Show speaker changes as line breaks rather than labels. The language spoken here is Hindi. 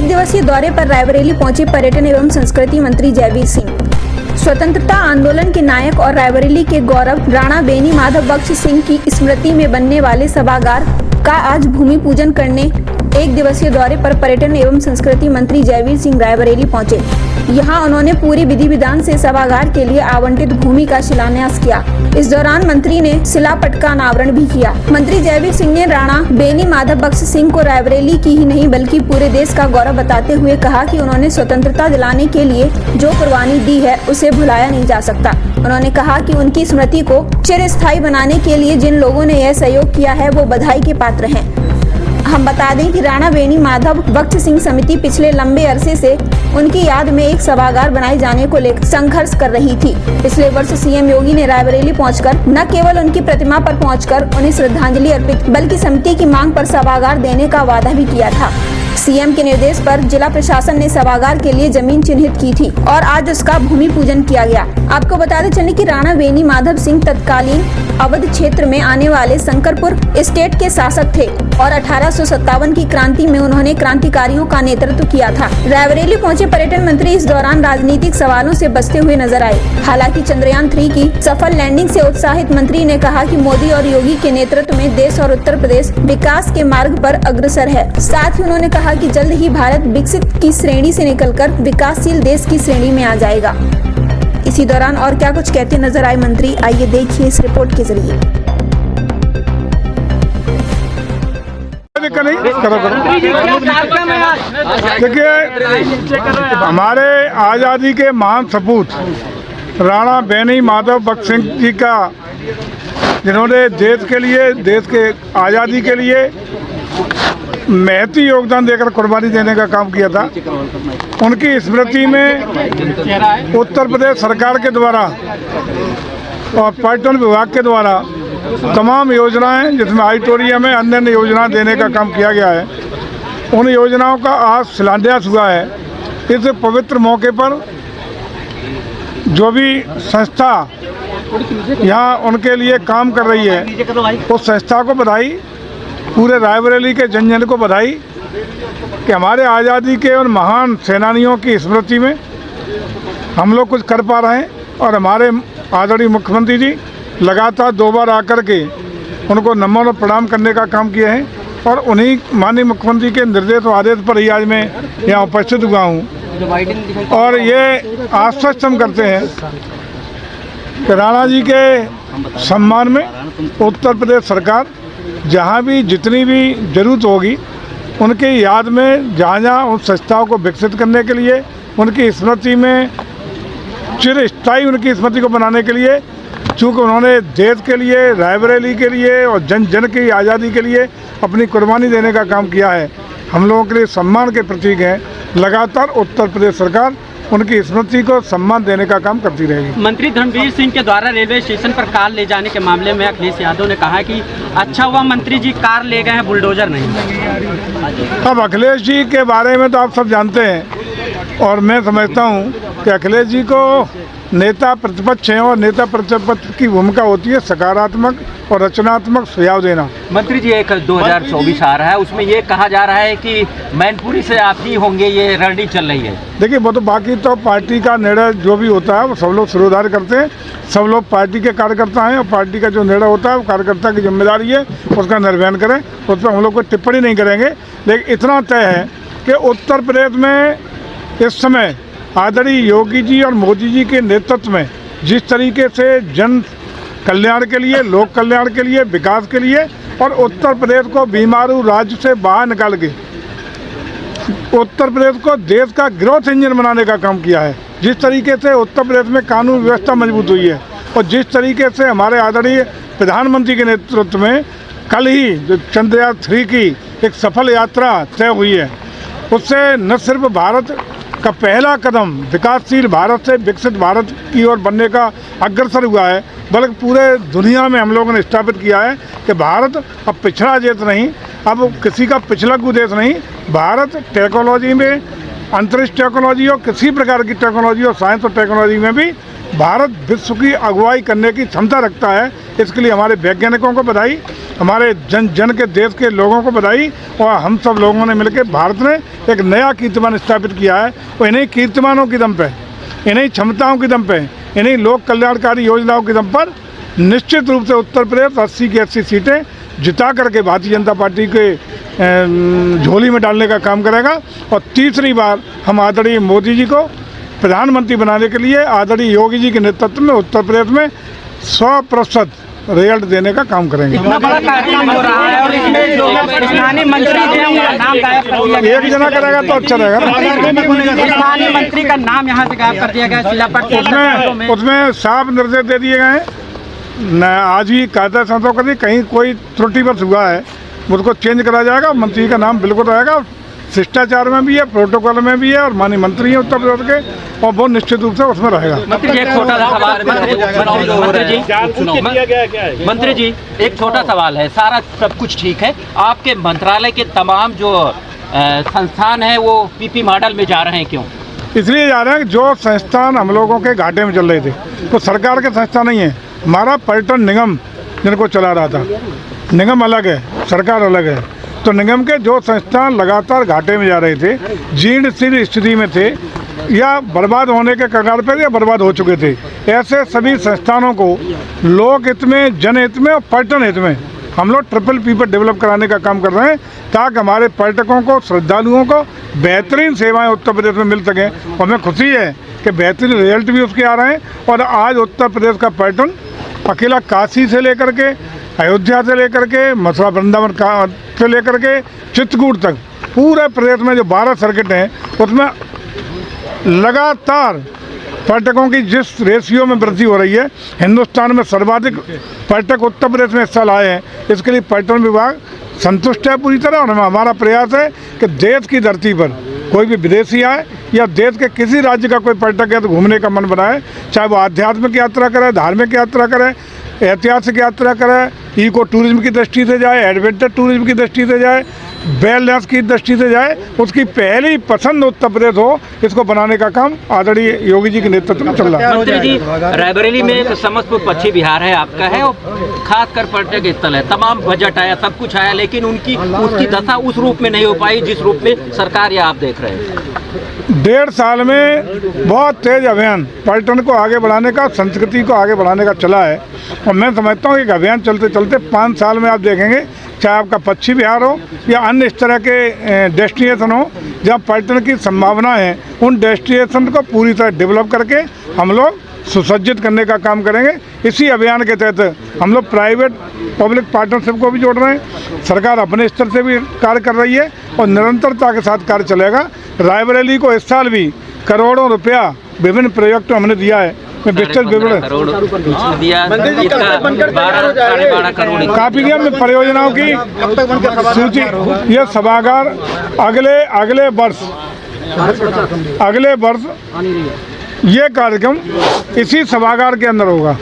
एक दिवसीय दौरे पर रायबरेली पहुंचे पर्यटन एवं संस्कृति मंत्री जयवीर सिंह। स्वतंत्रता आंदोलन के नायक और रायबरेली के गौरव राणा बेनी माधव बख्श सिंह की स्मृति में बनने वाले सभागार का आज भूमि पूजन करने एक दिवसीय दौरे पर पर्यटन एवं संस्कृति मंत्री जयवीर सिंह रायबरेली पहुंचे। यहां उन्होंने पूरी विधि विधान से सभागार के लिए आवंटित भूमि का शिलान्यास किया। इस दौरान मंत्री ने शिलापट का अनावरण भी किया। मंत्री जयवीर सिंह ने राणा बेनी माधव बख्श सिंह को रायबरेली की ही नहीं बल्कि पूरे देश का गौरव बताते हुए कहा कि उन्होंने स्वतंत्रता दिलाने के लिए जो कुर्बानी दी है उसे भुलाया नहीं जा सकता। उन्होंने कहा कि उनकी स्मृति को चिरस्थायी बनाने के लिए जिन लोगों ने यह सहयोग किया है वो बधाई के पात्र हैं। हम बता दें कि राणा बेनी माधव बख्श सिंह समिति पिछले लंबे अरसे से उनकी याद में एक सभागार बनाए जाने को लेकर संघर्ष कर रही थी। पिछले वर्ष सीएम योगी ने रायबरेली पहुंचकर न केवल उनकी प्रतिमा पर पहुंचकर उन्हें श्रद्धांजलि अर्पित बल्कि समिति की मांग पर सभागार देने का वादा भी किया था। सीएम के निर्देश पर जिला प्रशासन ने सभागार के लिए जमीन चिन्हित की थी और आज उसका भूमि पूजन किया गया। आपको बताते चले कि राणा बेनी माधव सिंह तत्कालीन अवध क्षेत्र में आने वाले शंकरपुर स्टेट के शासक थे और 1857 की क्रांति में उन्होंने क्रांतिकारियों का नेतृत्व किया था। रायबरेली पहुंचे पर्यटन मंत्री इस दौरान राजनीतिक सवालों से बचते हुए नजर आए। हालांकि चंद्रयान 3 की सफल लैंडिंग से उत्साहित मंत्री ने कहा कि मोदी और योगी के नेतृत्व में देश और उत्तर प्रदेश विकास के मार्ग पर अग्रसर है। साथ ही उन्होंने कहा कि जल्द ही भारत विकसित की श्रेणी से निकलकर विकासशील देश की श्रेणी में आ जाएगा। इसी दौरान और क्या कुछ कहते नजर आए मंत्री, आइए देखिए इस रिपोर्ट के जरिए।
देखिए, हमारे आज़ादी के महान सपूत राणा बेनी माधव बख्श सिंह जी का, जिन्होंने देश के लिए, देश के आज़ादी के लिए महती योगदान देकर कुर्बानी देने का काम किया था, उनकी स्मृति में उत्तर प्रदेश सरकार के द्वारा और पर्यटन विभाग के द्वारा तमाम योजनाएं, जिसमें ऑडिटोरियम है, अन्य योजनाएं देने का काम किया गया है। उन योजनाओं का आज शिलान्यास हुआ है। इस पवित्र मौके पर जो भी संस्था यहाँ उनके लिए काम कर रही है, उस संस्था को बधाई, पूरे रायबरेली के जन जन को बधाई कि हमारे आज़ादी के और महान सेनानियों की स्मृति में हम लोग कुछ कर पा रहे हैं। और हमारे आदरणीय मुख्यमंत्री जी लगातार 2 बार आकर के उनको नमन और प्रणाम करने का काम किए हैं और उन्हीं माननीय मुख्यमंत्री के निर्देश और आदेश पर ही आज मैं यहाँ उपस्थित हुआ हूँ। और ये आश्वस्त हम करते हैं कि राणा जी के सम्मान में उत्तर प्रदेश सरकार जहाँ भी जितनी भी जरूरत होगी उनकी याद में जहाँ उन संस्थाओं को विकसित करने के लिए, उनकी स्मृति में चिरस्थायी उनकी स्मृति को बनाने के लिए, चूँकि उन्होंने देश के लिए, रायबरेली के लिए और जन जन की आज़ादी के लिए अपनी कुर्बानी देने का काम किया है, हम लोगों के लिए सम्मान के प्रतीक हैं। लगातार उत्तर प्रदेश सरकार उनकी स्मृति को सम्मान देने का काम करती रहेगी।
मंत्री धर्मवीर सिंह के द्वारा रेलवे स्टेशन पर कार ले जाने के मामले में अखिलेश यादव ने कहा कि अच्छा हुआ मंत्री जी कार ले गए हैं, बुलडोजर नहीं।
अब अखिलेश जी के बारे में तो आप सब जानते हैं और मैं समझता हूँ कि अखिलेश जी को नेता प्रतिपक्ष हैं और नेता प्रतिपक्ष की भूमिका होती है सकारात्मक और रचनात्मक सुझाव देना।
मंत्री जी, एक 2024 आ रहा है, उसमें ये कहा जा रहा है कि मैनपुरी से आप ही होंगे, ये रणनीति चल रही है।
देखिए, वो तो बाकी तो पार्टी का निर्णय जो भी होता है वो सब लोग सिरोधार्य करते हैं। सब लोग पार्टी के कार्यकर्ता हैं और पार्टी का जो निर्णय होता है वो कार्यकर्ता की जिम्मेदारी है, उसका निर्वहन करें। उस पर हम लोग कोई टिप्पणी नहीं करेंगे। लेकिन इतना तय है कि उत्तर प्रदेश में इस समय आदरणीय योगी जी और मोदी जी के नेतृत्व में जिस तरीके से जन कल्याण के लिए, लोक कल्याण के लिए, विकास के लिए और उत्तर प्रदेश को बीमारू राज्य से बाहर निकाल के उत्तर प्रदेश को देश का ग्रोथ इंजन बनाने का काम किया है, जिस तरीके से उत्तर प्रदेश में कानून व्यवस्था मजबूत हुई है और जिस तरीके से हमारे आदरणीय प्रधानमंत्री के नेतृत्व में कल ही जो चंद्रयान 3 की एक सफल यात्रा तय हुई है, उससे न सिर्फ भारत का पहला कदम विकासशील भारत से विकसित भारत की ओर बनने का अग्रसर हुआ है, बल्कि पूरे दुनिया में हम लोगों ने स्थापित किया है कि भारत अब पिछड़ा देश नहीं, अब किसी का पिछला देश नहीं। भारत टेक्नोलॉजी में, अंतरिक्ष टेक्नोलॉजी और किसी प्रकार की टेक्नोलॉजी और साइंस और टेक्नोलॉजी में भी भारत विश्व की अगुवाई करने की क्षमता रखता है। इसके लिए हमारे वैज्ञानिकों को बधाई, हमारे जन जन के देश के लोगों को बधाई। और हम सब लोगों ने मिलकर भारत ने एक नया कीर्तिमान स्थापित किया है। और इन्हीं कीर्तिमानों के दम पे, इन्हीं क्षमताओं के दम पे, इन्हीं लोक कल्याणकारी योजनाओं के दम पर निश्चित रूप से उत्तर प्रदेश 80 की 80 सीटें जिता करके भारतीय जनता पार्टी के झोली में डालने का काम करेगा। और तीसरी बार हम आदरणीय मोदी जी को प्रधानमंत्री बनाने के लिए आदरणीय योगी जी के नेतृत्व में उत्तर प्रदेश में 100% रिजल्ट देने का काम करेंगे।
इतना बड़ा कार्यक्रम हो रहा है और इसमें जो स्थानीय मंत्री जो है उनका नाम गायब कर दिया गया।
एक जना करेगा तो अच्छा रहेगा।
स्थानीय मंत्री का नाम यहाँ से गायब कर दिया गया शिलापट
उसमें साफ निर्देश दे दिए गए हैं न, आज ही कायदा संशोधन कर दी, कहीं कोई त्रुटिवश हुआ है उसको चेंज करा जाएगा। मंत्री का नाम बिल्कुल रहेगा, शिष्टाचार में भी है, प्रोटोकॉल में भी है, और माननीय मंत्री हैं उत्तर प्रदेश के, और वो निश्चित रूप से उसमें रहेगा।
मंत्री जी एक छोटा सा सवाल, मंत्री जी एक छोटा सवाल है। सारा सब कुछ ठीक है, आपके मंत्रालय के तमाम जो संस्थान है वो पीपी मॉडल में जा रहे हैं, क्यों?
इसलिए जा रहे हैं कि जो संस्थान हम लोगों के घाटे में चल रहे थे तो सरकार के संस्थान नहीं है, हमारा पर्यटन निगम जिनको चला रहा था, निगम अलग है, सरकार अलग है। तो निगम के जो संस्थान लगातार घाटे में जा रहे थे, जीर्ण शीर्ण स्थिति में थे, या बर्बाद होने के कगार पर या बर्बाद हो चुके थे, ऐसे सभी संस्थानों को लोक हित में, जनहित में और पर्यटन हित में हम लोग ट्रिपल पी पर डेवलप कराने का काम कर रहे हैं, ताकि हमारे पर्यटकों को, श्रद्धालुओं को बेहतरीन सेवाएं उत्तर प्रदेश में मिल सकें। और हमें खुशी है कि बेहतरीन रिजल्ट भी उसके आ रहे हैं। और आज उत्तर प्रदेश का पर्यटन अकेला काशी से लेकर के, अयोध्या से लेकर के, मथुरा वृंदावन से लेकर के चित्रकूट तक पूरे प्रदेश में जो 12 सर्किट हैं उसमें लगातार पर्यटकों की जिस रेशियो में वृद्धि हो रही है, हिंदुस्तान में सर्वाधिक पर्यटक उत्तर प्रदेश में इस साल आए हैं। इसके लिए पर्यटन विभाग संतुष्ट है पूरी तरह। और हमारा प्रयास है कि देश की धरती पर कोई भी विदेशी आए या देश के किसी राज्य का कोई पर्यटक है तो घूमने का मन बनाए, चाहे वो आध्यात्मिक यात्रा करे, धार्मिक यात्रा करे, ऐतिहासिक यात्रा करे, इको टूरिज्म की दृष्टि से जाए, एडवेंचर टूरिज्म की दृष्टि से जाए, वेलनेस की दृष्टि से जाए, उसकी पहली पसंद उत्तर प्रदेश हो, इसको बनाने का काम आदरणीय योगी जी के नेतृत्व में चल रहा है।
मंत्री जी रायबरेली में एक समस्तपुर पश्चिमी बिहार है आपका है, और खासकर पर्यटक स्थल है, तमाम बजट आया, सब कुछ आया, लेकिन उसकी दशा उस रूप में नहीं हो पाई जिस रूप में सरकार या आप देख रहे हैं।
1.5 साल में बहुत तेज अभियान पर्यटन को आगे बढ़ाने का, संस्कृति को आगे बढ़ाने का चला है। और मैं समझता हूँ कि अभियान चलते चलते 5 साल में आप देखेंगे, चाहे आपका पश्चिमी बिहार हो या अन्य इस तरह के डेस्टिनेशन हो जहाँ पर्यटन की संभावना है, उन डेस्टिनेशन को पूरी तरह डेवलप करके हम लोग सुसज्जित करने का काम करेंगे। इसी अभियान के तहत हम लोग प्राइवेट पब्लिक पार्टनरशिप को भी जोड़ रहे हैं, सरकार अपने स्तर से भी कार्य कर रही है और निरंतरता के साथ कार्य चलेगा। रायबरेली को इस साल भी करोड़ों रुपया विभिन्न प्रोजेक्ट हमने दिया है। मैं विस्तृत विवरण काफी दिया में परियोजनाओं की सूची, यह सभागार अगले वर्ष ये कार्यक्रम इसी सभागार के अंदर होगा।